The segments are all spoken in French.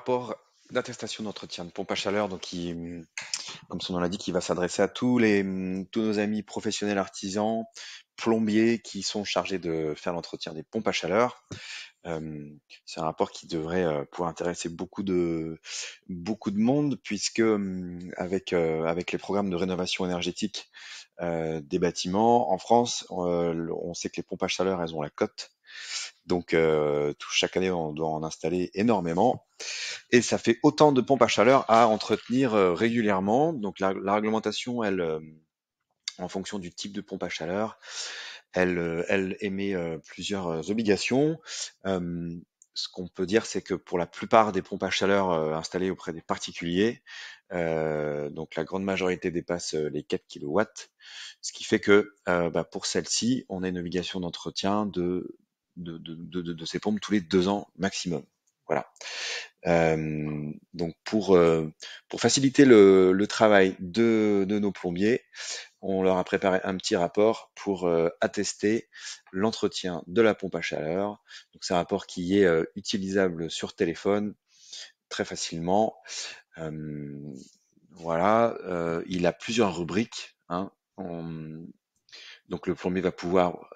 rapport d'attestation d'entretien de pompe à chaleur, donc comme son nom l'indique, il va s'adresser à tous nos amis professionnels artisans, plombiers qui sont chargés de faire l'entretien des pompes à chaleur. C'est un rapport qui devrait pouvoir intéresser beaucoup de monde, puisque avec les programmes de rénovation énergétique des bâtiments en France, on sait que les pompes à chaleur, elles ont la cote. Donc chaque année, on doit en installer énormément. Et ça fait autant de pompes à chaleur à entretenir régulièrement. Donc la réglementation, elle, en fonction du type de pompe à chaleur, elle émet plusieurs obligations. Euh, Ce qu'on peut dire, c'est que pour la plupart des pompes à chaleur installées auprès des particuliers, donc la grande majorité dépasse les 4 kilowatts, ce qui fait que pour celle-ci, on a une obligation d'entretien de ces pompes tous les 2 ans maximum. Voilà. Donc pour faciliter le travail de nos plombiers, on leur a préparé un petit rapport pour attester l'entretien de la pompe à chaleur. Donc c'est un rapport qui est utilisable sur téléphone très facilement. Euh, voilà, il a plusieurs rubriques, hein. Donc le plombier va pouvoir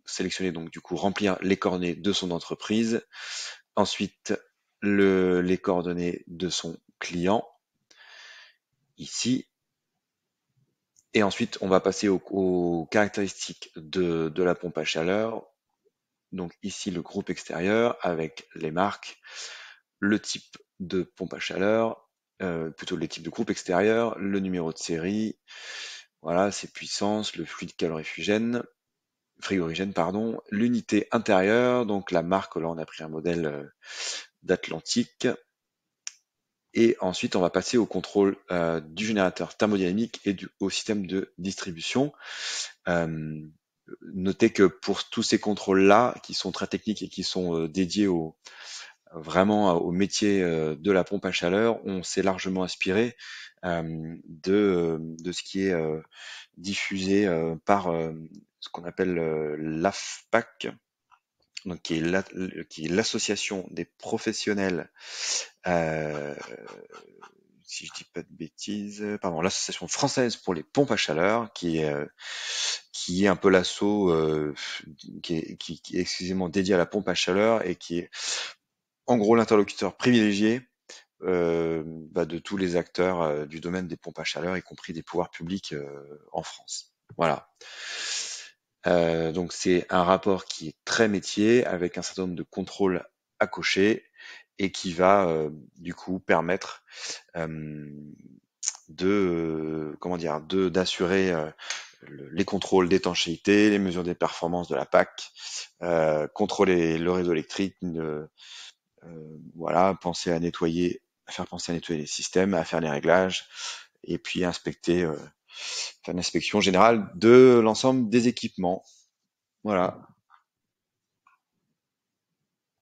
sélectionner, donc du coup remplir les coordonnées de son entreprise, ensuite les coordonnées de son client ici, et ensuite on va passer aux caractéristiques de la pompe à chaleur. Donc ici le groupe extérieur avec les marques, le type de pompe à chaleur, plutôt les types de groupe extérieur, le numéro de série, voilà, ses puissances, le fluide frigorigène, pardon, l'unité intérieure, donc la marque, là on a pris un modèle d'Atlantique. Et ensuite, on va passer au contrôle du générateur thermodynamique et au système de distribution. Euh, Notez que pour tous ces contrôles-là, qui sont très techniques et qui sont dédiés vraiment au métier de la pompe à chaleur, on s'est largement inspiré de ce qui est diffusé par ce qu'on appelle l'AFPAC, donc qui est l'association des professionnels, si je dis pas de bêtises, pardon, l'association française pour les pompes à chaleur, qui est un peu l'asso qui est exclusivement dédié à la pompe à chaleur et qui est en gros l'interlocuteur privilégié de tous les acteurs du domaine des pompes à chaleur, y compris des pouvoirs publics en France. Voilà. Donc c'est un rapport qui est très métier, avec un certain nombre de contrôles à cocher, et qui va du coup permettre d'assurer les contrôles d'étanchéité, les mesures des performances de la PAC, contrôler le réseau électrique, voilà, faire penser à nettoyer les systèmes, à faire les réglages, et puis faire une inspection générale de l'ensemble des équipements. Voilà.